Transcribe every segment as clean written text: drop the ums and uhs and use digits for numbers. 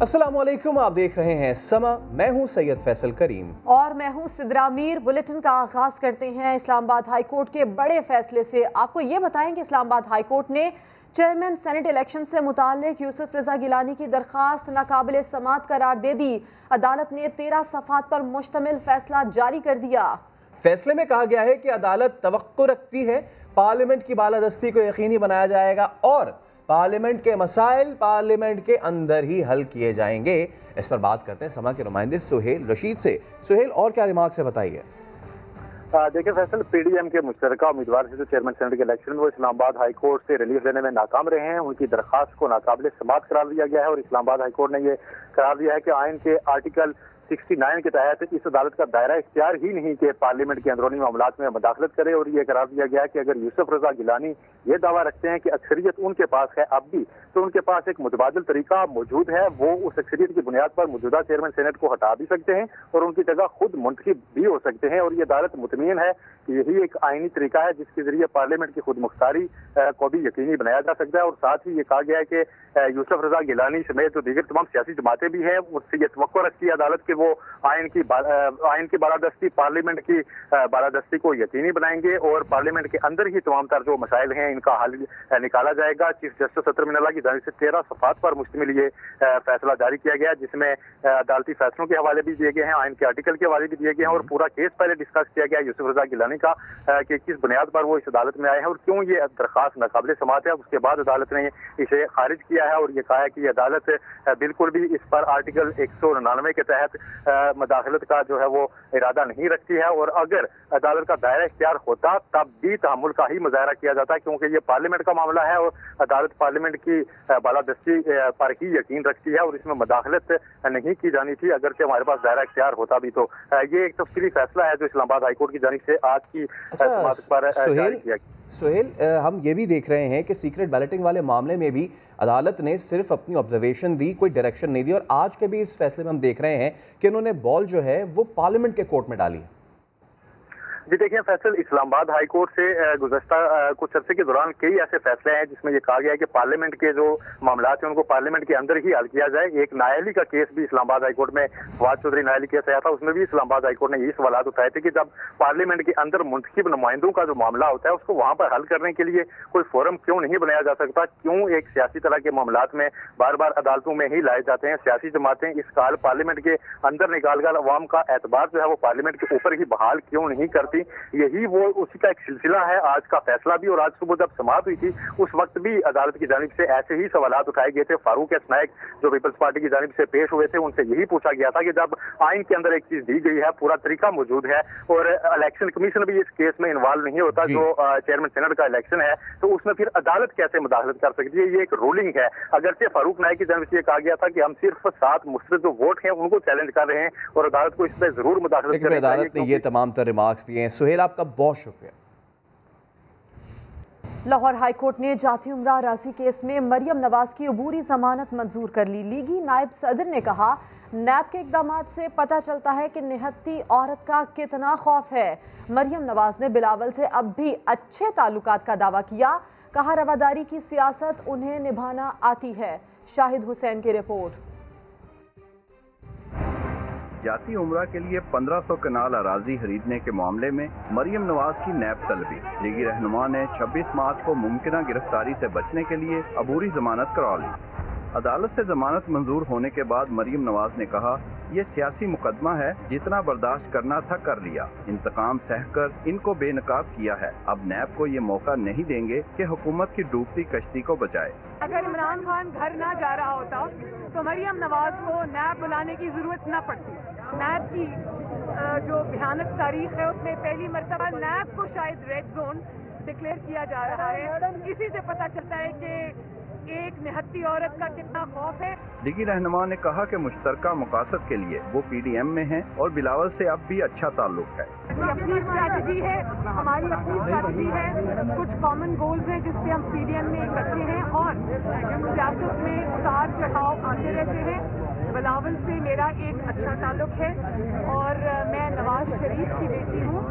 अस्सलामुअलैकुम, आप देख रहे हैं समा। मैं हूं सैयद फैसल करीम और मैं हूं सिद्रा मीर। बुलेटिन का आगाज करते हैं इस्लामाबाद हाई कोर्ट के बड़े फैसले से। आपको ये बताएं कि इस्लामाबाद हाई कोर्ट ने चेयरमैन सेनेट इलेक्शन से मुताल्लिक यूसुफ रजा गिलानी की दरखास्त नाकाबिल समात करार दे दी। अदालत ने 13 सफ़हात पर मुश्तमिल फैसला जारी कर दिया। फैसले में कहा गया है कि अदालत तवक्को रखती है पार्लियामेंट की बालादस्ती को यकीनी बनाया जाएगा और पार्लियामेंट के मसाइल पार्लियामेंट के अंदर ही हल किए जाएंगे। इस पर बात करते हैं समा के नुमाइंदे सुहेल रशीद से। सुहेल, और क्या रिमार्क्स है, बताइए। देखिए फैसल, पीडीएम के मुश्तरका उम्मीदवार से जो चेयरमैन सेनेट के इलेक्शन में वो इस्लामाबाद हाई कोर्ट से रिलीफ देने में नाकाम रहे हैं, उनकी दरखास्त को नाकाबिल समात करार दिया गया है और इस्लामाबाद हाई कोर्ट ने ये करार दिया है कि आइन के आर्टिकल 69 के तहत इस अदालत का दायरा इख्तियार ही नहीं कि पार्लियामेंट के अंदरूनी मामलात में मदाखलत करे। और ये करार दिया गया है कि अगर यूसुफ रजा गिलानी ये दावा रखते हैं कि अक्सरियत उनके पास है अब भी, तो उनके पास एक मुतबादिल तरीका मौजूद है। वो उस अक्सरियत की बुनियाद पर मौजूदा चेयरमैन सेनेट को हटा भी सकते हैं और उनकी जगह खुद मुंतखब भी हो सकते हैं। और ये अदालत मुतमीन है कि यही एक आईनी तरीका है जिसके जरिए पार्लियामेंट की खुद मुख्तारी को भी यकीनी बनाया जा सकता है। और साथ ही ये कहा गया है कि यूसुफ रजा गिलानी समेत जो दीगर तमाम सियासी जमातें भी हैं उससे ये तवक्को रखती है अदालत के वो आइन की बालादस्ती पार्लियामेंट की बालादस्ती को यकीनी बनाएंगे और पार्लियामेंट के अंदर ही तमाम तर जो मसाइल हैं इनका हल निकाला जाएगा। चीफ जस्टिस सत्र मिनल्ला की जानिब से 13 सफ़हात पर मुश्तमिल ये फैसला जारी किया गया जिसमें अदालती फैसलों के हवाले भी दिए गए हैं, आइन के आर्टिकल के हवाले भी दिए गए हैं और पूरा केस पहले डिस्कस किया गया यूसुफ रजा गिलानी का कि किस बुनियाद पर वो इस अदालत में आए हैं और क्यों ये दरखास्त नाकाबिल समात है। उसके बाद अदालत ने इसे खारिज किया है और ये कहा है कि अदालत बिल्कुल भी इस पर आर्टिकल 199 के तहत मदाखलत का जो है वो इरादा नहीं रखती है। और अगर अदालत का दायरा इख्तियार होता तब भी तहम्मुल का ही मुजाहरा किया जाता है क्योंकि ये पार्लियामेंट का मामला है और अदालत पार्लियामेंट की बालादस्ती पर ही यकीन रखती है और इसमें मदाखलत नहीं की जानी थी अगरचे हमारे पास दायरा इख्तियार होता भी। तो ये एक तफसीली फैसला है जो इस्लामाबाद हाईकोर्ट की जानिब से आज की पर जारी किया गया। सुहेल, हम ये भी देख रहे हैं कि सीक्रेट बैलेटिंग वाले मामले में भी अदालत ने सिर्फ अपनी ऑब्जर्वेशन दी, कोई डायरेक्शन नहीं दी और आज के भी इस फैसले में हम देख रहे हैं कि उन्होंने बॉल जो है वो पार्लियामेंट के कोर्ट में डाली। जी देखिए फैसल, इस्लामाबाद हाई कोर्ट से गुज़श्ता कुछ अर्से के दौरान कई ऐसे फैसले हैं जिसमें ये कहा गया है कि पार्लियामेंट के जो मामलात हैं उनको पार्लियामेंट के अंदर ही हल किया जाए। एक नायली का केस भी इस्लामाबाद हाई कोर्ट में फवाद चौधरी नायली केस आया था, उसमें भी इस्लामाबाद हाई कोर्ट ने यही सवाल उठाए थे कि जब पार्लियामेंट के अंदर मुंतखब नुमाइंदों का जो मामला होता है उसको वहाँ पर हल करने के लिए कोई फोरम क्यों नहीं बनाया जा सकता, क्यों एक सियासी तरह के मामलात में बार बार अदालतों में ही लाए जाते हैं। सियासी जमातें इस काल पार्लियामेंट के अंदर निकाल कर अवाम का एतबार जो है वो पार्लियामेंट के ऊपर ही बहाल क्यों नहीं करती। यही वो उसी का एक सिलसिला है आज का फैसला भी। और आज सुबह जब समाप्त हुई थी उस वक्त भी अदालत की जानिब से ऐसे ही सवालात उठाए गए थे। फारूक एस नायक जो पीपल्स पार्टी की जानिब से पेश हुए थे उनसे यही पूछा गया था कि जब आइन के अंदर एक चीज दी गई है, पूरा तरीका मौजूद है और इलेक्शन कमीशन भी इस केस में इन्वॉल्व नहीं होता जो चेयरमैन सेनेट का इलेक्शन है, तो उसमें फिर अदालत कैसे मुदाखलत कर सकती है। ये एक रूलिंग है। अगरचे फारूक नायक की जानिब से कहा गया था कि हम सिर्फ 7 मुस्तरद जो वोट हैं उनको चैलेंज कर रहे हैं और अदालत को इसमें जरूर मुदाखलत करनी चाहिए। अदालत ने ये तमाम तर रिमार्क्स दिए हैं। सुहेल, आपका बहुत शुक्रिया। लाहौर हाई कोर्ट ने जाती उमरा राजी केस में मरियम नवाज की अबूरी जमानत मंजूर कर ली। लीगी नायब सदर ने कहा, नैब के इकदाम से पता चलता है कि निहत्ती औरत का कितना खौफ है। मरियम नवाज ने बिलावल से अब भी अच्छे ताल्लुकात का दावा किया। कहा, रवादारी की सियासत उन्हें निभाना आती है। शाहिद हुसैन की रिपोर्ट। जाती उम्रा के लिए 1500 कनाल अराजी खरीदने के मामले में मरियम नवाज की नैब तलबी। लीगी रहनुमा ने 26 मार्च को मुमकिन गिरफ्तारी से बचने के लिए अबूरी जमानत करा ली। अदालत से जमानत मंजूर होने के बाद मरियम नवाज ने कहा, ये सियासी मुकदमा है, जितना बर्दाश्त करना था कर लिया, इंतकाम सहकर इनको बेनकाब किया है। अब नैब को ये मौका नहीं देंगे कि हुकूमत की डूबती कश्ती को बचाए। अगर इमरान खान घर ना जा रहा होता तो मरियम नवाज को नैब बुलाने की जरूरत न पड़ती। नैब की जो भयानक तारीख है उसमें पहली मरतबा नैब को शायद रेड जोन डिक्लेयर किया जा रहा है। इसी से पता चलता है कि एक निहत्ती औरत का कितना खौफ है। लीगी रहनुमा ने कहा कि मुश्तरका मकासद के लिए वो पीडीएम में हैं और बिलावल से अब भी अच्छा ताल्लुक है। अपनी स्ट्रैटेजी है, हमारी अपनी स्ट्रैटेजी है, कुछ कॉमन गोल्स हैं जिस पे हम पीडीएम में इकट्ठे हैं और सियासत में उतार चढ़ाव आते रहते हैं। बिलावल से मेरा एक अच्छा ताल्लुक है और मैं नवाज शरीफ की बेटी हूँ।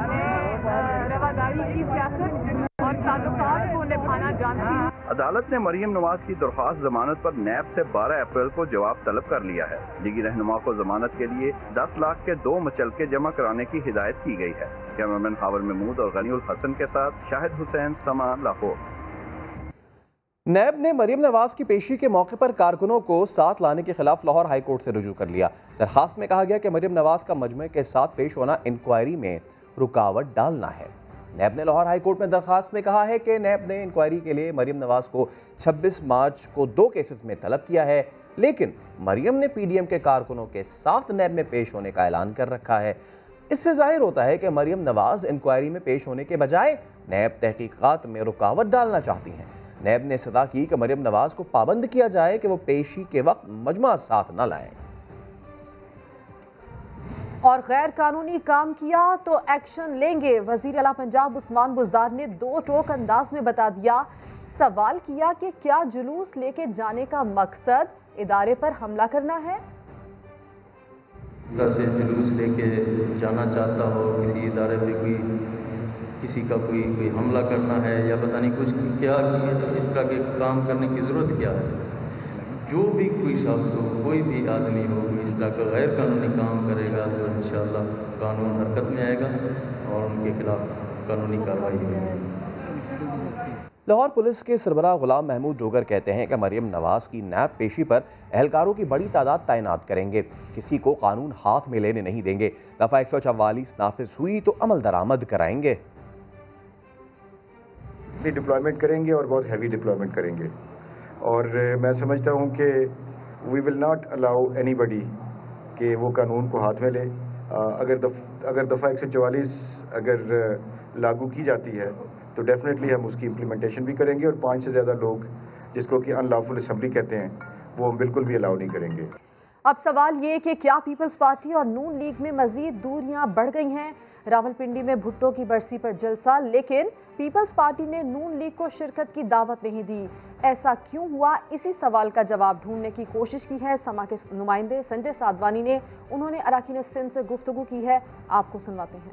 मैं रवादारी की सियासत और ताल्लुकात को निभाना जानती हूँ। अदालत ने मरियम नवाज की दरख्वास्त जमानत पर नैब से 12 अप्रैल को जवाब तलब कर लिया है। लीगी रहनुमा को जमानत के लिए 10 लाख के 2 मुचलके जमा कराने की हिदायत की गई है। कैमरामैन खावर महमूद और गनीउल हसन के साथ शाहिद हुसैन, समा, लाहौर। नैब ने मरियम नवाज की पेशी के मौके पर कारकुनों को साथ लाने के खिलाफ लाहौर हाई कोर्ट से रुजू कर लिया। दरखास्त में कहा गया कि मरियम नवाज का मजमे के साथ पेश होना इंक्वायरी में रुकावट डालना है। नैब ने लाहौर हाई कोर्ट में दरखास्त में कहा है कि नैब ने इंक्वायरी के लिए मरियम नवाज को 26 मार्च को 2 केसेस में तलब किया है, लेकिन मरियम ने पीडीएम के कारकुनों के साथ नैब में पेश होने का ऐलान कर रखा है। इससे जाहिर होता है कि मरियम नवाज इंक्वायरी में पेश होने के बजाय नैब तहकीकात में रुकावट डालना चाहती हैं। नैब ने सदा की कि मरियम नवाज को पाबंद किया जाए कि वो पेशी के वक्त मजमा साथ न लाएं। और गैर कानूनी काम किया तो एक्शन लेंगे। वजीर आला पंजाब उस्मान बुज़दार ने 2 टोक अंदाज में बता दिया। सवाल किया कि क्या जुलूस लेके जाने का मकसद इदारे पर हमला करना है। से जुलूस लेके जाना चाहता हो किसी इदारे पे, किसी का कोई हमला करना है या पता नहीं कुछ क्या, इस तरह के काम करने की ज़रूरत क्या है। जो भी कोई शख्स हो, कोई भी आदमी हो, इस तरह का गैर कानूनी काम करेगा तो इंशाअल्लाह कानून हरकत में आएगा और उनके खिलाफ कानूनी कार्रवाई होगी। लाहौर पुलिस के सरबराह गुलाम महमूद डोगर कहते हैं कि मरियम नवाज की नैब पेशी पर एहलकारों की बड़ी तादाद तैनात करेंगे, किसी को कानून हाथ में लेने नहीं देंगे। दफ़ा 144 नाफिज हुई तो अमल दरामद कराएंगे। डिप्लॉयमेंट करेंगे और बहुत हैवी डिप्लॉयमेंट करेंगे और मैं समझता हूँ कि we will not allow anybody कि वो कानून को हाथ में ले। अगर दफ़ा 144 अगर लागू की जाती है तो डेफिनेटली हम उसकी इम्प्लीमेंटेशन भी करेंगे और 5 से ज़्यादा लोग जिसको कि अनलॉफुल असेंबली कहते हैं वो हम बिल्कुल भी अलाउ नहीं करेंगे। अब सवाल ये कि क्या पीपल्स पार्टी और नून लीग में मजीद दूरियां बढ़ गई हैं। रावलपिंडी में भुट्टो की बरसी पर जलसा, लेकिन पीपल्स पार्टी ने नून लीग को शिरकत की दावत नहीं दी। ऐसा क्यों हुआ, इसी सवाल का जवाब ढूंढने की कोशिश की है समा के नुमाइंदे संजय साधवानी ने। उन्होंने अराकीन सिंध से गुफ्तगू की है, आपको सुनवाते हैं।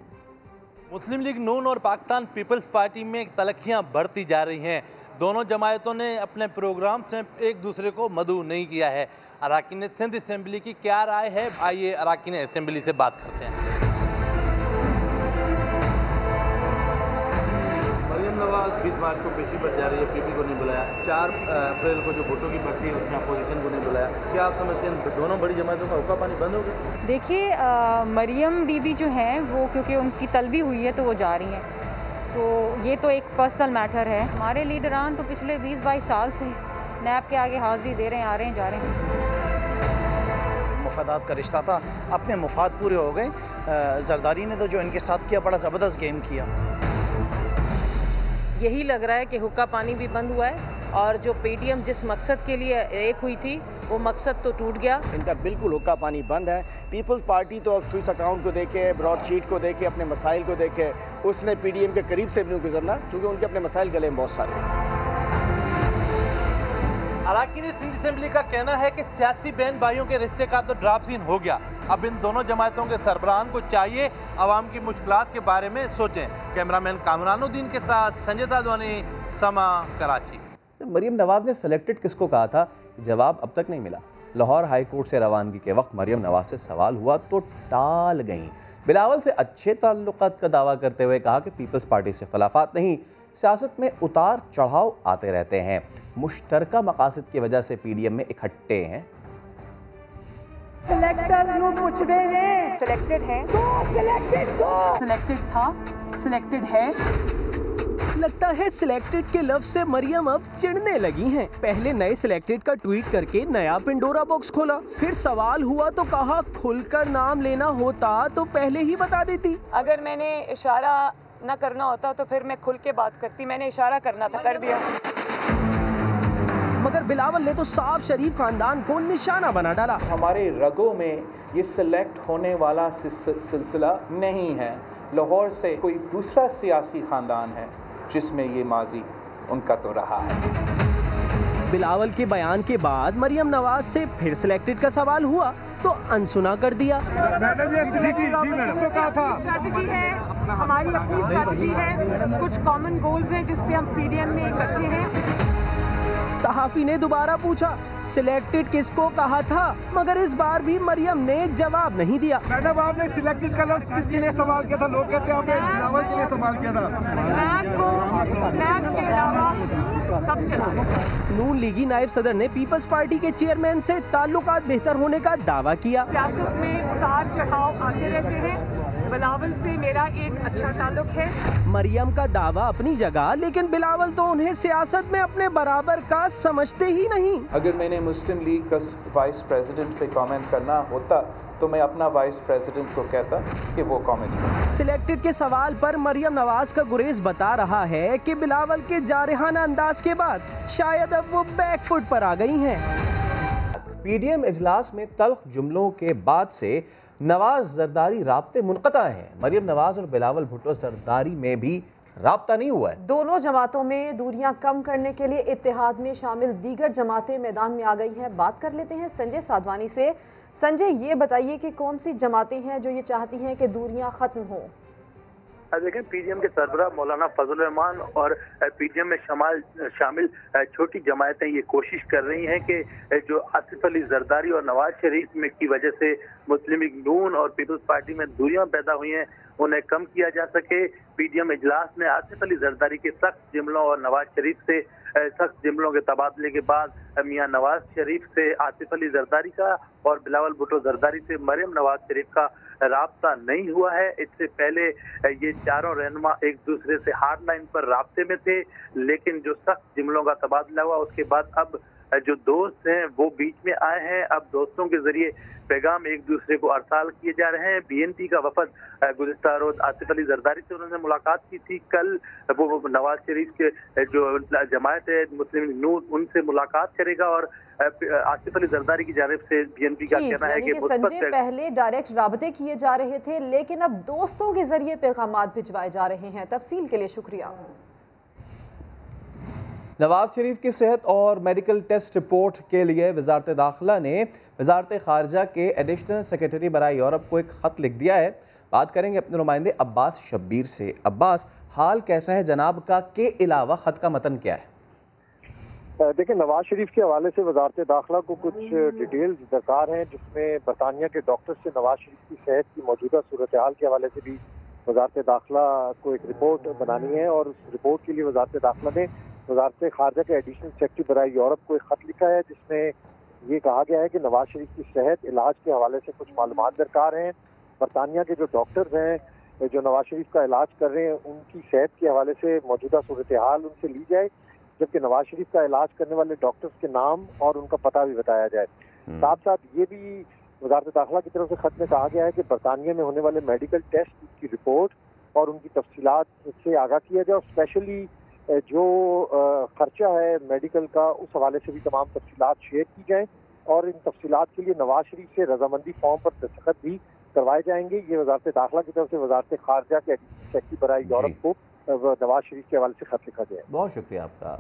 मुस्लिम लीग नून और पाकिस्तान पीपल्स पार्टी में तलखियाँ बढ़ती जा रही हैं। दोनों जमायतों ने अपने प्रोग्राम से एक दूसरे को मदऊ नहीं किया है। अराकीन सिंध असेंबली की क्या राय है, आइए अराकीन असेंबली से बात करते हैं। मरियम नवाज 20 मार्च को पेशी पर जा रही है, पीपी को नहीं बुलाया। 4 अप्रैल को जो भुट्टो की भर्ती है उसमें अपोजिशन को नहीं बुलाया। क्या आप समझते हैं दोनों बड़ी जमातों का हुक्का पानी बंद हो गया? देखिए, मरियम बीबी जो हैं वो क्योंकि उनकी तलबी हुई है तो वो जा रही हैं, तो ये तो एक पर्सनल मैटर है। हमारे लीडरान तो पिछले 20-22 साल से नैब के आगे हाजिरी दे रहे हैं, आ रहे हैं, जा रहे हैं। मुफादात का रिश्ता था, अपने मुफाद पूरे हो गए। जरदारी ने तो जो इनके साथ किया बड़ा ज़बरदस्त गेम किया। यही लग रहा है कि हुक्का पानी भी बंद हुआ है और जो पीडीएम जिस मकसद के लिए एक हुई थी वो मकसद तो टूट गया। इनका बिल्कुल हुक्का पानी बंद है। पीपल्स पार्टी तो अब स्विस अकाउंट को देखे, ब्रॉडशीट को देखे, अपने मसाइल को देखे, उसने पीडीएम के करीब से भी नहीं गुजरना क्योंकि उनके अपने मसाइल गले में बहुत सारे। अराकीन सिंध असेंबली का कहना है कि सियासी बहन भाइयों के रिश्ते का तो ड्राप सीन हो गया। अब इन दोनों जमातों के सरबराहान को चाहिए आवाम की मुश्किलात के बारे में सोचें। कैमरामैन कामरानुद्दीन के साथ संजय साधवानी, समा, कराची। मरियम नवाज ने सिलेक्टेड किसको कहा था, जवाब अब तक नहीं मिला। लाहौर हाई कोर्ट से रवानगी के वक्त मरियम नवाज से सवाल हुआ तो टाल गईं। बिलावल से अच्छे ताल्लुकात का दावा करते हुए कहा कि पीपल्स पार्टी से खिलाफात नहीं, सियासत में उतार चढ़ाव आते रहते हैं, मुश्तरका मकासद की वजह से पीडीएम में इकट्ठे हैं। सिलेक्टेड है, सिलेक्टेड था, सिलेक्टेड है। लगता है सिलेक्टेड के लफ्ज से मरियम अब चिढ़ने लगी हैं। पहले नए सिलेक्टेड का ट्वीट करके नया पिंडोरा बॉक्स खोला, फिर सवाल हुआ तो कहा खुलकर नाम लेना होता तो पहले ही बता देती। अगर मैंने इशारा न करना होता तो फिर मैं खुल के बात करती। मैंने इशारा करना था, कर दिया। मगर बिलावल ने तो साफ शरीफ खानदान को निशाना बना डाला। हमारे रगों में ये सिलेक्ट होने वाला सिलसिला नहीं है। लाहौर से कोई दूसरा सियासी खानदान है जिसमें ये माजी उनका तो रहा है। बिलावल के बयान के बाद मरियम नवाज से फिर सिलेक्टेड का सवाल हुआ तो अनसुना कर दिया। मैडम ये किसको कहा था? स्ट्रैटेजी है, हमारी अपनी स्ट्रैटेजी है, कुछ कॉमन गोल्स हैं जिस पे हम पीडीएम में इकट्ठे हैं। सहाफी ने दोबारा पूछा सिलेक्टेड किसको कहा था, मगर इस बार भी मरियम ने जवाब नहीं दिया। मैडम आपने सिलेक्टेड का लफ्ज किसके लिए इस्तेमाल किया था? लोग कहते हैं आपने बिलावल के लिए इस्तेमाल किया था। सब चला। नून लीगी नायब सदर ने पीपल्स पार्टी के चेयरमैन से ताल्लुकात बेहतर होने का दावा किया। सियासत में उतार चढ़ाव आते रहते हैं, बिलावल से मेरा एक अच्छा ताल्लुक है। मरियम का दावा अपनी जगह, लेकिन बिलावल तो उन्हें सियासत में अपने बराबर का समझते ही नहीं। अगर मैंने मुस्लिम लीग का वाइस प्रेसिडेंट पे कमेंट करना होता तो मैं अपना वाइस प्रेसिडेंट को कहता कि वो कमेंट करे। सिलेक्टेड के सवाल पर मरियम नवाज का गुरेज बता रहा है कि बिलावल के जारहाना अंदाज के बाद शायद अब वो बैकफुट पर आ गई हैं। पीडीएम इजलास में तल्ख जुमलों के बाद से नवाज जरदारी राब्ते मुनक़ता हैं। मरियम नवाज और बिलावल भुट्टो जरदारी में भी राब्ता नहीं हुआ है। दोनों जमातों में दूरियां कम करने के लिए इत्तेहाद में शामिल दीगर जमातें मैदान में आ गई हैं। बात कर लेते हैं संजय साधवानी से। संजय, ये बताइए कि कौन सी जमातें हैं जो ये चाहती हैं कि दूरियां खत्म हों? देखें, पीडीएम के सरबराह मौलाना फजल रहमान और पीडीएम में शामिल छोटी जमायतें ये कोशिश कर रही हैं कि जो आसिफ अली जरदारी और नवाज शरीफ में की वजह से मुस्लिम लीग नून और पीपल्स पार्टी में दूरियां पैदा हुई हैं, उन्हें कम किया जा सके। पीडीएम इजलास में आसिफ अली जरदारी के सख्त जुमलों और नवाज शरीफ से सख्त जुमलों के तबादले के बाद मियां नवाज शरीफ से आसिफ अली जरदारी का और बिलावल भुट्टो जरदारी से मरियम नवाज शरीफ का राब्ता नहीं हुआ है। इससे पहले ये चारों रहनुमा एक दूसरे से हार्ड लाइन पर राब्ते में थे, लेकिन जो सख्त जुमलों का तबादला हुआ उसके बाद अब जो दोस्त हैं वो बीच में आए हैं। अब दोस्तों के जरिए पैगाम एक दूसरे को अरसाल किए जा रहे हैं। बीएनपी का वफद गुज़िश्ता रोज आसिफ अली जरदारी से उन्होंने मुलाकात की थी। कल वो नवाज शरीफ के जो जमायत है मुस्लिम लीग नून उनसे मुलाकात करेगा और आसिफ अली जरदारी की जानिब से बीएनपी का कहना है कि संजय पहले डायरेक्ट राबते किए जा रहे थे, लेकिन अब दोस्तों के जरिए पैगामात भिजवाए जा रहे हैं। तफसील के लिए शुक्रिया। नवाज शरीफ की सेहत और मेडिकल टेस्ट रिपोर्ट के लिए वजारत दाखिला ने वजारत खारजा के एडिशनल सेक्रेटरी बराए यूरोप को एक ख़त लिख दिया है। बात करेंगे अपने नुमाइंदे अब्बास शब्बीर से। अब्बास, हाल कैसा है जनाब का, के अलावा ख़त का मतन क्या है? देखिए, नवाज शरीफ के हवाले से वजारत दाखिला को कुछ डिटेल्स दरकार हैं, जिसमें बरतानिया के डॉक्टर से नवाज शरीफ की सेहत की मौजूदा सूरत हाल के हवाले से भी वजारत दाखिला को एक रिपोर्ट बनानी है। और उस रिपोर्ट के लिए वजारत दाखिला ने वजारत खारजा के एडिशनल सेक्रेटरी बराए यूरोप को एक खत लिखा है, जिसमें ये कहा गया है कि नवाज शरीफ की सेहत इलाज के हवाले से कुछ मालूमात दरकार हैं। बरतानिया के जो डॉक्टर्स हैं जो नवाज शरीफ का इलाज कर रहे हैं, उनकी सेहत के हवाले से मौजूदा सूरत हाल उनसे ली जाए, जबकि नवाज शरीफ का इलाज करने वाले डॉक्टर्स के नाम और उनका पता भी बताया जाए। साथ साथ ये भी वजारत दाखिला की तरफ से खत में कहा गया है कि बरतानिया में होने वाले मेडिकल टेस्ट की रिपोर्ट और उनकी तफसीलात से आगाह किया जाए और स्पेशली जो खर्चा है मेडिकल का उस हवाले से भी तमाम तफसीलात शेयर की जाएं और इन तफसीलात के लिए नवाज शरीफ से रजामंदी फॉर्म पर दस्तखत भी करवाए जाएंगे। ये वजारत दाखिला की तरफ से वजारत खारजा के सेक्रेटरी बराए यूरोप को नवाज शरीफ के हवाले से खत लिखा गया है। बहुत शुक्रिया आपका।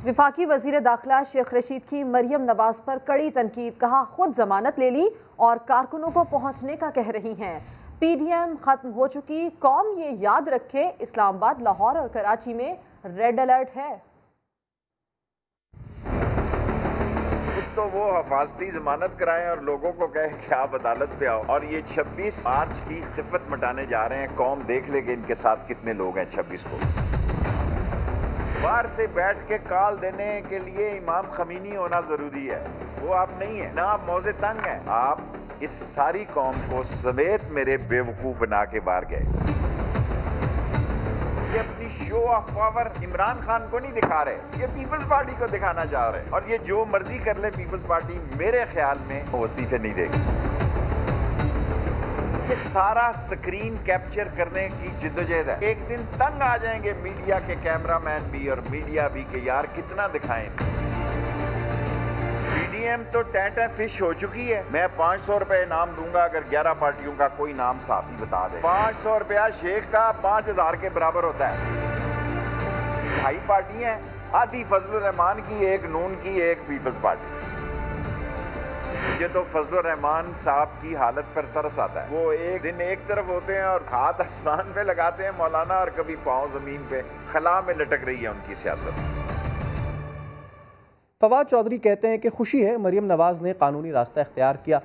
विफाकी वजीर दाखिला शेख रशीद की मरियम नवाज पर कड़ी तनकीद, कहा खुद जमानत ले ली और कारकुनों को पहुंचने का कह रही हैं। पीडीएम खत्म हो चुकी, कौम ये याद रखे इस्लामाबाद, लाहौर और कराची में रेड अलर्ट है। तो वो हिफाजती जमानत कराएं और लोगों को कहें कि आप अदालत पे आओ। और ये 26 मार्च की खिफत मटाने जा रहे हैं। कौम देख लेंगे इनके साथ कितने लोग हैं 26 को। बाहर से बैठ के कॉल देने के लिए इमाम खमीनी होना जरूरी है, वो आप नहीं है ना, आप मौजे तंग हैं। आप इस सारी कौम को समेत मेरे बेवकूफ बना के बाहर गए। ये अपनी show off power Imran Khan को नहीं दिखा रहे, ये पीपल्स पार्टी को दिखाना चाह रहे हैं। और ये जो मर्जी कर ले पीपल्स पार्टी, मेरे ख्याल में वो इस्तीफे नहीं देगी। ये सारा स्क्रीन कैप्चर करने की जिद्दोजहद है। एक दिन तंग आ जाएंगे मीडिया के कैमरामैन भी और मीडिया भी कि यार कितना दिखाएं। पीडीएम तो टैंटा फिश हो चुकी है। मैं 500 रुपए इनाम दूंगा अगर 11 पार्टियों का कोई नाम साफ ही बता दे। 500 रुपया शेख का 5000 के बराबर होता है। ढाई पार्टियां हैं, आधी फजल रहमान की, एक नून की, एक पीपल्स पार्टी। मुझे तो फजलुर रहमान साहब की हालत पर तरस आता है। वो एक दिन एक तरफ होते हैं और हाथ आसमान पे लगाते हैं मौलाना, और कभी पाँव जमीन पे, खला में लटक रही है उनकी सियासत। फवाद चौधरी कहते हैं कि खुशी है मरियम नवाज ने कानूनी रास्ता इख्तियार किया।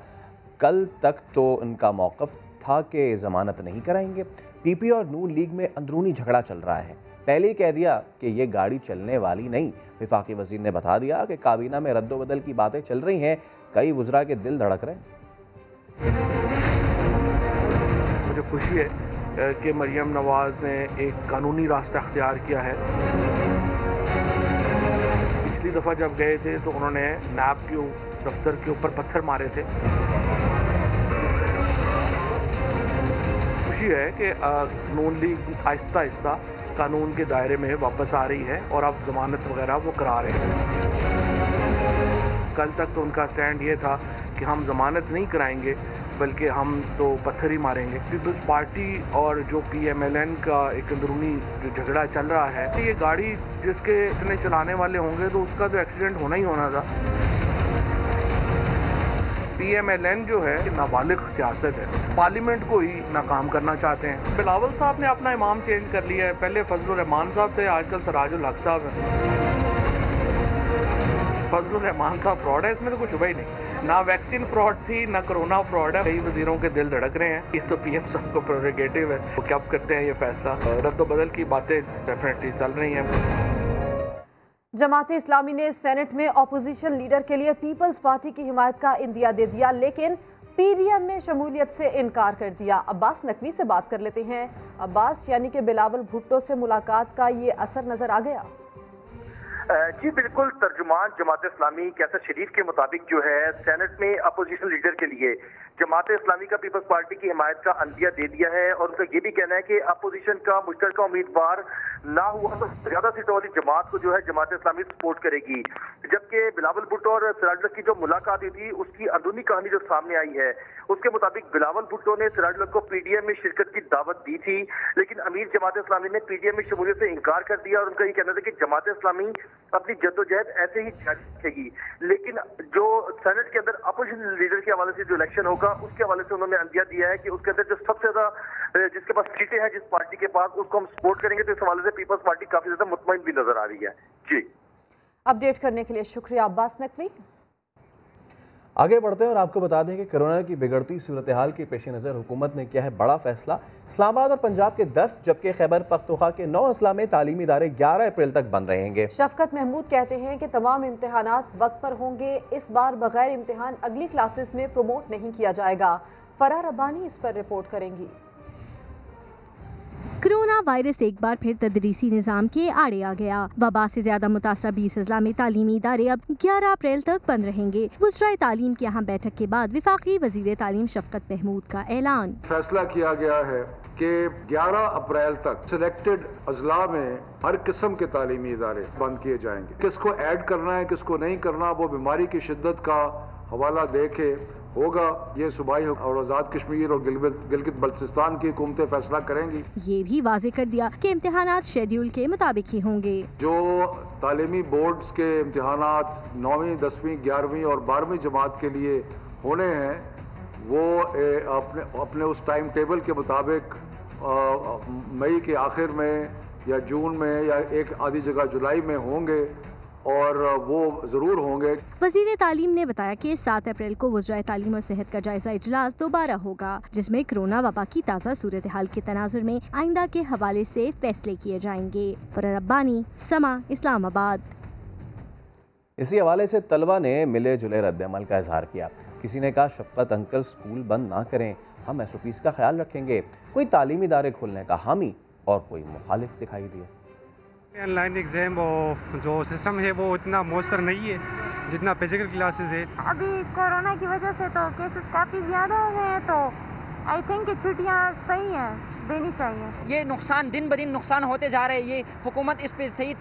कल तक तो उनका मौक़िफ़ था कि ज़मानत नहीं कराएंगे। पीपी और नून लीग में अंदरूनी झगड़ा चल रहा है। पहले ही कह दिया कि ये गाड़ी चलने वाली नहीं। वफाकी वज़ीर ने बता दिया कि काबीना में रद्दोबदल की बातें चल रही हैं। कई वज़रा के दिल धड़क रहे हैं। मुझे खुशी है कि मरियम नवाज़ ने एक कानूनी रास्ता अख्तियार किया है। पिछली दफ़ा जब गए थे तो उन्होंने नैब के दफ्तर के ऊपर पत्थर मारे थे। खुशी है कि नून लीग आहिस्ता आहिस्ता कानून के दायरे में वापस आ रही है और अब ज़मानत वगैरह वो करा रहे हैं। कल तक तो उनका स्टैंड ये था कि हम ज़मानत नहीं कराएंगे बल्कि हम तो पत्थर ही मारेंगे। पीपल्स पार्टी और जो PMLN का एक अंदरूनी जो झगड़ा चल रहा है, ये गाड़ी जिसके इतने चलाने वाले होंगे तो उसका तो एक्सीडेंट होना ही होना था। PMLN जो है नाबालिग सियासत है, पार्लियामेंट को ही नाकाम करना चाहते हैं। बिलावल साहब ने अपना इमाम चेंज कर लिया है। पहले फजलुर रहमान साहब थे, आजकल सराजुल हक साहब हैं। फजलुर रहमान साहब फ्रॉड है, इसमें तो कुछ हुआ ही नहीं। ना वैक्सीन फ्रॉड थी ना कोरोना फ्रॉड है। कई वजीरों के दिल धड़क रहे हैं। ये तो PM साहब को प्रोरोगेटिव है, वो कब करते हैं ये फैसला। रद्दोबदल की बातें डेफिनेटली चल रही हैं। जमात इस्लामी ने सेनेट में अपोजिशन लीडर के लिए पीपल्स पार्टी की हिमायत का इंदिया दे दिया, लेकिन PDM में शमूलियत से इनकार कर दिया। अब्बास नकवी से बात कर लेते हैं। अब्बास, यानी कि बिलावल भुट्टो से मुलाकात का ये असर नजर आ गया? जी बिल्कुल, तर्जुमान जमात इस्लामी कैसर शरीफ के मुताबिक जो है सेनेट में अपोजिशन लीडर के लिए जमात इस्लामी का पीपल्स पार्टी की हिमायत का अंदिया दे दिया है और उनका ये भी कहना है कि अपोजिशन का मुश्तरका उम्मीदवार ना हुआ तो ज्यादा सीटों वाली जमात को जो है जमात इस्लामी सपोर्ट करेगी। जबकि बिलावल भुट्टो और सिराजुल हक की जो मुलाकात हुई थी उसकी अंदरूनी कहानी जो सामने आई है उसके मुताबिक बिलावल भुट्टो ने सिराजुल हक को PDM में शिरकत की दावत दी थी, लेकिन अमीर जमात इस्लामी ने PDM में शमूलियत से इनकार कर दिया और उनका ये कहना था कि जमात इस्लामी अपनी जद्दोजहद ऐसे ही जारी रखेगी। लेकिन जो सेनेट के अंदर अपोजिशन लीडर के हवाले से जो इलेक्शन होगा उसके हवाले से उन्होंने अंदिया दिया है कि उसके अंदर जो सबसे ज्यादा जिसके पास सीटें हैं जिस पार्टी के पास उसको हम सपोर्ट करेंगे। तो इस हवाले से पीपल्स पार्टी काफी ज्यादा मुतमईन भी नजर आ रही है। जी, अपडेट करने के लिए शुक्रिया अब्बास नकवी। आगे बढ़ते हैं और आपको बता दें कि कोरोना की बिगड़ती सूरत हाल के पेश नज़र हुकूमत ने किया है बड़ा फैसला। इस्लामाबाद और पंजाब के 10 जबकि खैबर पख्तूनख्वा के 9 अजला में तालीमी इदारे 11 अप्रैल तक बंद रहेंगे। शफकत महमूद कहते हैं कि तमाम इम्तिहानात वक्त पर होंगे। इस बार बगैर इम्तिहान अगली क्लासेस में प्रमोट नहीं किया जाएगा। फराह रब्बानी इस पर रिपोर्ट करेंगी। कोरोना वायरस एक बार फिर तदरीसी निज़ाम के आड़े आ गया। वबा से ज्यादा मुतासरा 20 अजला में तालीमी इदारे अब 11 अप्रैल तक बंद रहेंगे। वज़राए तालीम की अहम बैठक के बाद वफाकी वज़ीर तालीम शफकत महमूद का ऐलान। फैसला किया गया है कि 11 अप्रैल तक सिलेक्टेड अजला में हर किस्म के तालीमी इदारे बंद किए जाएंगे। किसको ऐड करना है किसको नहीं करना वो बीमारी की शिद्दत का हवाला देके होगा। ये सूबाई और आज़ाद कश्मीर और गिलगित बल्तिस्तान की हुकूमतें फैसला करेंगी। ये भी वाज़ेह कर दिया कि इम्तिहानात शेड्यूल के मुताबिक ही होंगे। जो तालीमी बोर्ड्स के इम्तिहानात 9वीं 10वीं 11वीं और 12वीं जमात के लिए होने हैं वो अपने उस टाइम टेबल के मुताबिक मई के आखिर में या जून में या एक आधी जगह जुलाई में होंगे और वो जरूर होंगे। वज़ीर तालीम ने बताया कि 7 अप्रैल को वज़राए तालीम और सेहत का जायजा इजलास दोबारा होगा, जिसमें कोरोना वबा की ताज़ा सूरत हाल के तनाजुर में आइंदा के हवाले से फैसले किए जाएंगे। फराह रब्बानी, समा, इस्लामाबाद। इसी हवाले से तलबा ने मिले जुले रद्द-ए-अमल का इजहार किया। किसी ने कहा शफकत अंकल स्कूल बंद ना करें, हम SOPs का ख्याल रखेंगे। कोई तालीमी इदारे खोलने का हामी और कोई मुखालिफ दिखाई दिया। ऑनलाइन एग्ज़ाम और जो सिस्टम है वो इतना मौसर नहीं है जितना फिजिकल क्लासेस है। अभी कोरोना की वजह से तो केसेस काफ़ी ज़्यादा हो गए हैं, तो आई थिंक कि छुट्टियाँ सही हैं, देनी चाहिए। ये नुकसान दिन ब दिन नुकसान होते जा रहे हैं, ये हुकूमत इस पे सही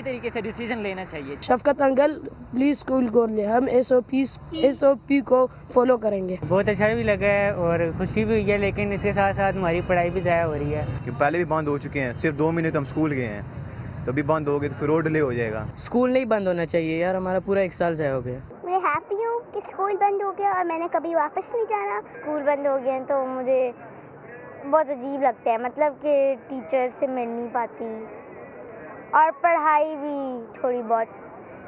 तरीके से डिसीजन लेना चाहिए। शफकत अंकल प्लीज़ स्कूल खोल ले, हम SOP को फॉलो करेंगे। बहुत अच्छा भी लगा है और खुशी भी हुई है, लेकिन इसके साथ साथ हमारी पढ़ाई भी ज़ाया हो रही है। पहले भी बंद हो चुके हैं, सिर्फ 2 महीने तो हम स्कूल गए हैं, तो अभी बंद हो गए तो फिर और डिले हो जाएगा। स्कूल नहीं बंद होना चाहिए यार, हमारा पूरा 1 साल ज़ाया हो गया। मैं हैप्पी हूँ कि स्कूल बंद हो गया और मैंने कभी वापस नहीं जाना। स्कूल बंद हो गए तो मुझे बहुत अजीब लगता है, मतलब कि टीचर से मिल नहीं पाती और पढ़ाई भी थोड़ी बहुत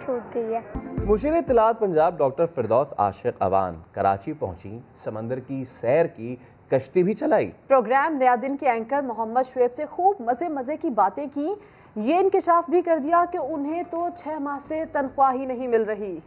छूट गई है। मुशीर इत्तलात पंजाब डॉक्टर फिरदौस आशिक अवान कराची पहुंची, समंदर की सैर की, कश्ती भी चलाई। प्रोग्राम नया दिन के एंकर मोहम्मद शुएब से खूब मजे की बातें की। ये इंकशाफ भी कर दिया कि उन्हें तो 6 माह से तनख्वाह ही नहीं मिल रही।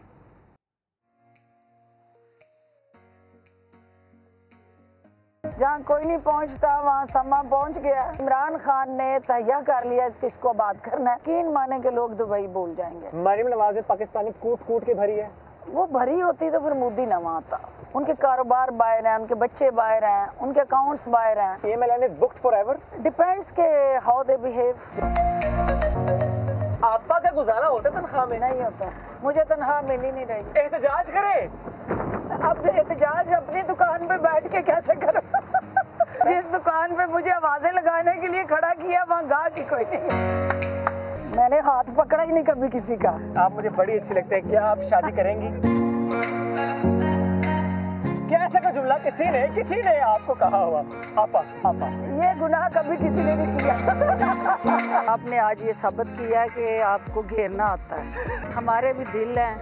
जहाँ कोई नहीं पहुँचता वहाँ समा पहुँच गया। इमरान खान ने तैयार कर लिया किसको बात करना है। यकीन माने के लोग दुबई भूल जाएंगे। मरियम नवाज पाकिस्तानी कूट के भरी है। वो भरी होती तो फिर मोदी ना वहाँ आता। उनके कारोबार बाहर हैं, उनके बच्चे बाहर हैं, उनके अकाउंट्स बाहर हैं। EMLN is booked forever. Depends के हाउ दे बिहेव। आपका क्या गुजारा होता है तनख्वाह में? नहीं होता, मुझे तनख्वाह मिल ही नहीं रही। एहतजाज करे। अब एहतजाज अपनी दुकान पे बैठ के कैसे करूं? जिस दुकान पे मुझे आवाजें लगाने के लिए खड़ा किया वहाँ गाहक ही कोई नहीं। मैंने हाथ पकड़ा ही नहीं कभी किसी का। आप मुझे बड़ी अच्छी लगते हैं। क्या आप शादी करेंगी? क्या ऐसा का जुमला किसी ने आपको कहा हुआ? आपा ये गुनाह कभी किसी ने नहीं किया। आपने आज ये साबित किया कि आपको घेरना आता है। हमारे भी दिल हैं,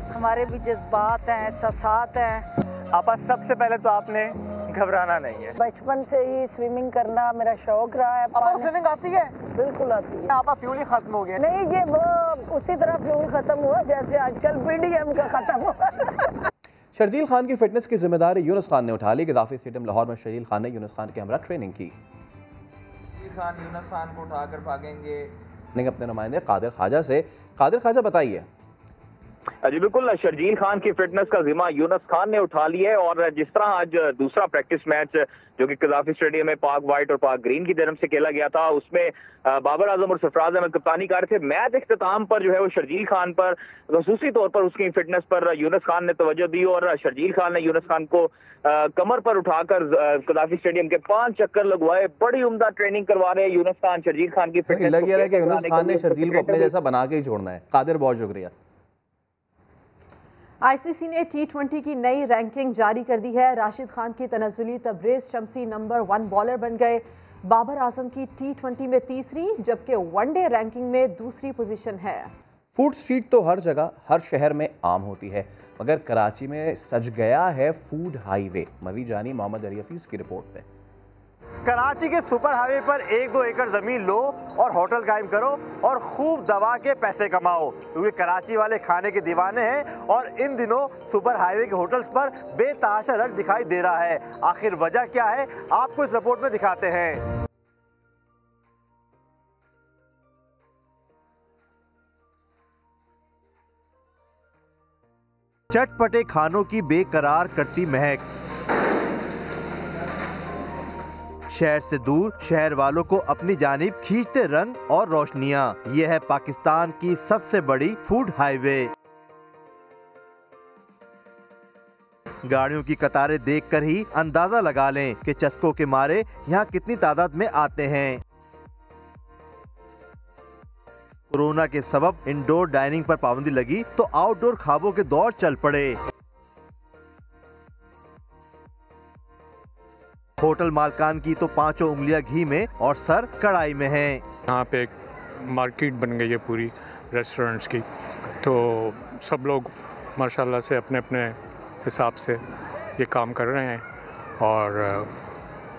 हमारे भी जज्बात हैं, एहसासात हैं। आपा सबसे पहले तो आपने घबराना नहीं है। बचपन से ही स्विमिंग करना मेरा शौक रहा है। आपको स्विमिंग आती है? बिल्कुल आती है। आपका फ्यूल ही खत्म हो गया? नहीं, ये वो उसी तरह फ्यूल खत्म हुआ जैसे आजकल PDM का खत्म हुआ। शर्जील खान की फिटनेस की जिम्मेदारी यूनुस खान ने उठा ली। गद्दाफी स्टेडियम लाहौर में शर्जील खान ने यूनुस खान के हमरा ट्रेनिंग की। खान यूनुस खान को उठाकर भागेंगे। अपने नुमाइंदे कादिर ख्वाजा से। कादिर ख्वाजा बताइए। जी बिल्कुल, शर्जील खान की फिटनेस का जिम्मा यूनुस खान ने उठा लिया है और जिस तरह आज दूसरा प्रैक्टिस मैच जो कि गद्दाफी स्टेडियम में पाक वाइट और पाक ग्रीन की तरफ से खेला गया था, उसमें बाबर आजम और सरफराज अहमद कप्तानी कर रहे थे। मैच इख्तिताम पर जो है वो शर्जील खान पर खसूसी तौर पर उसकी फिटनेस पर यूनुस खान ने तवज्जो दी और शर्जील खान ने यूनुस खान को कमर पर उठाकर गद्दाफी स्टेडियम के 5 चक्कर लगवाए। बड़ी उम्दा ट्रेनिंग करवा रहे हैं यूनुस खान। शर्जील खान की फिटनेस लग रहा है कि यूनुस खान ने शर्जील को अपने जैसा बना के ही छोड़ना है। कादिर, बहुत शुक्रिया। ICC ने T20 की नई रैंकिंग जारी कर दी है। राशिद खान की तनज़्ज़ुली तबरेज़ शम्सी नंबर 1 बॉलर बन गए। बाबर आजम की T20 में तीसरी, जबकि वनडे रैंकिंग में दूसरी पोजीशन है। फूड स्ट्रीट तो हर जगह हर शहर में आम होती है, मगर कराची में सज गया है फूड हाईवे। मज़ीद जानिए मोहम्मद अली हफीज़ की रिपोर्ट में। कराची के सुपर हाईवे पर 1-2 एकड़ जमीन लो और होटल कायम करो और खूब दबा के पैसे कमाओ, क्योंकि कराची वाले खाने के दीवाने हैं और इन दिनों सुपर हाईवे के होटल्स पर बेतहाशा रश दिखाई दे रहा है। आखिर वजह क्या है, आपको इस रिपोर्ट में दिखाते हैं। चटपटे खानों की बेकरार करती महक, शहर से दूर शहर वालों को अपनी जानिब खींचते रंग और रोशनियां। यह है पाकिस्तान की सबसे बड़ी फूड हाईवे। गाड़ियों की कतारें देखकर ही अंदाजा लगा लें कि चस्कों के मारे यहाँ कितनी तादाद में आते हैं। कोरोना के सबब इंडोर डाइनिंग पर पाबंदी लगी तो आउटडोर खाबों के दौर चल पड़े। होटल मालकान की तो 5 उंगलियां घी में और सर कढ़ाई में हैं। यहाँ पे एक मार्केट बन गई है पूरी रेस्टोरेंट्स की, तो सब लोग माशाल्लाह से अपने अपने हिसाब से ये काम कर रहे हैं और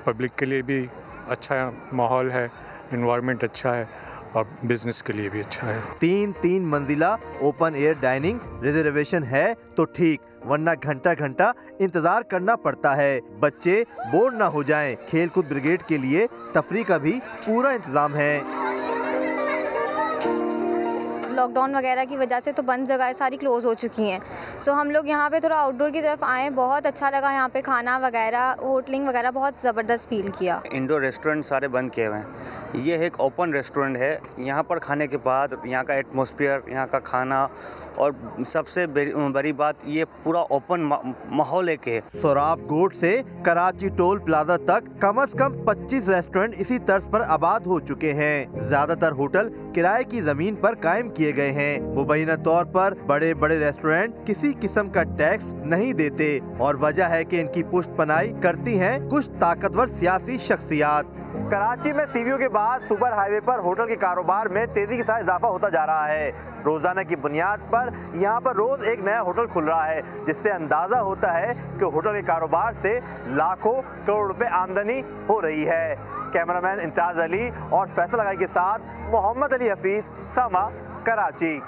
पब्लिक के लिए भी अच्छा माहौल है, इन्वायरमेंट अच्छा है और बिजनेस के लिए भी अच्छा है। 3 मंजिला ओपन एयर डाइनिंग, रिजर्वेशन है तो ठीक, वरना घंटा घंटा इंतजार करना पड़ता है। बच्चे बोर ना हो जाएं। खेलकूद ब्रिगेड के लिए तफरीह का भी पूरा इंतजाम है। लॉकडाउन वगैरह की वजह से तो बंद जगह सारी क्लोज़ हो चुकी हैं, सो हम लोग यहाँ पे थोड़ा आउटडोर की तरफ आए, बहुत अच्छा लगा। यहाँ पे खाना वगैरह, होटलिंग वगैरह बहुत ज़बरदस्त फील किया। इंडोर रेस्टोरेंट सारे बंद किए हुए हैं, ये एक ओपन रेस्टोरेंट है। यहाँ पर खाने के बाद यहाँ का एटमॉस्फेयर, यहाँ का खाना और सबसे बड़ी बात ये पूरा ओपन माहौल एक है। सोराब गोट से कराची टोल प्लाजा तक कम से कम 25 रेस्टोरेंट इसी तर्ज पर आबाद हो चुके हैं। ज्यादातर होटल किराए की जमीन पर कायम किए गए हैं। मुबैना तौर पर बड़े बड़े रेस्टोरेंट किसी किस्म का टैक्स नहीं देते और वजह है कि इनकी पुष्टपनाही करती हैं कुछ ताकतवर सियासी शख्सियात। कराची में सीवीओ के बाद सुपर हाईवे पर होटल के कारोबार में तेजी के साथ इजाफा होता जा रहा है। रोजाना की बुनियाद पर यहाँ पर रोज एक नया होटल खुल रहा है, जिससे अंदाजा होता है कि होटल के कारोबार से लाखों करोड़ रुपए आमदनी हो रही है। कैमरामैन इम्तियाज अली और फैसल लगाई के साथ मोहम्मद अली हफीज, समा, कराची।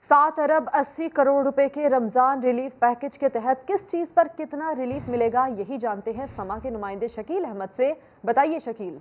7 अरब 80 करोड़ रुपए के रमजान रिलीफ पैकेज के तहत किस चीज पर कितना रिलीफ मिलेगा, यही जानते हैं समा के नुमाइंदे शकील अहमद से। बताइए शकील।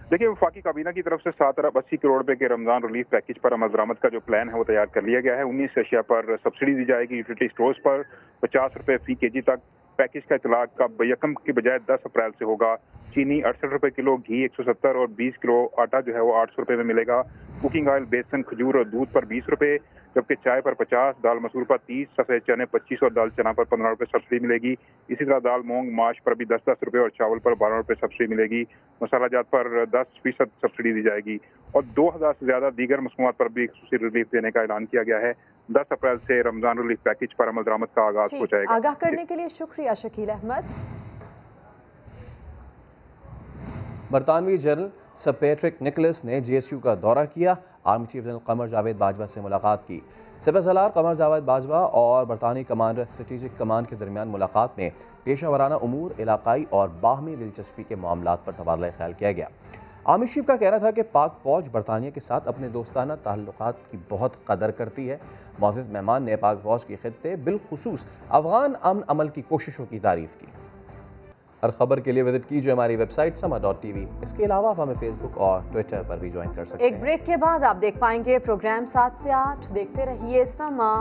देखिए, वफाकी काबीना की तरफ से 7 अरब 80 करोड़ रुपए के रमजान रिलीफ पैकेज पर अमल दरामद का जो प्लान है वो तैयार कर लिया गया है। 19 अशिया पर सब्सिडी दी जाएगी। यूटिलिटी स्टोर्स पर 50 रुपए फी केजी तक। पैकेज का इतलाक का यकम की बजाय 10 अप्रैल से होगा। चीनी 68 रुपए किलो, घी 170 और 20 किलो आटा जो है वो 800 रुपए में मिलेगा। कुकिंग ऑयल, बेसन, खजूर और दूध पर 20 रुपए, जबकि चाय पर 50, दाल मसूर पर 30, सफेद चने 25 और दाल चना पर 15 रुपए सब्सिडी मिलेगी। इसी तरह दाल मूंग माश पर भी 10-10 रुपए और चावल पर 12 रुपए सब्सिडी मिलेगी। मसाला जात पर 10% सब्सिडी दी जाएगी और 2000 से ज्यादा दीगर मसनूआत पर भी खुसूसी रिलीफ देने का ऐलान किया गया है। 10 अप्रैल से रमजान रिलीफ पैकेज पर अमल दरामद का आगाज हो जाएगा। आगाह करने के लिए शुक्रिया शकील अहमद। बरतानवी जनरल सर पैट्रिक निकोलस ने GSU का दौरा किया। Army chief general Qamar Javed Bajwa से मुलाकात की। सिपह सलार कमर जावेद बाजवा और बरतानी कमांडर स्ट्रेटेजिक कमांड के दरमियान मुलाकात में पेशा वराना उमूर, इलाकाई और बाहमी दिलचस्पी के मामलात पर तबादला ख्याल किया गया। आर्मी चीफ का कहना था कि पाक फौज बरतानिया के साथ अपने दोस्ताना ताल्लुकात की बहुत कदर करती है। मोअज़्ज़ज़ मेहमान ने पाक फौज के खित्ते बिलखुसूस अफगान अमन अमल की कोशिशों की तारीफ की। हर खबर के लिए विजिट कीजिए हमारी वेबसाइट sama.tv। इसके अलावा आप हमें फेसबुक और ट्विटर पर भी ज्वाइन कर सकते हैं। एक ब्रेक के बाद आप देख पाएंगे प्रोग्राम 7 से 8। देखते रहिए समा।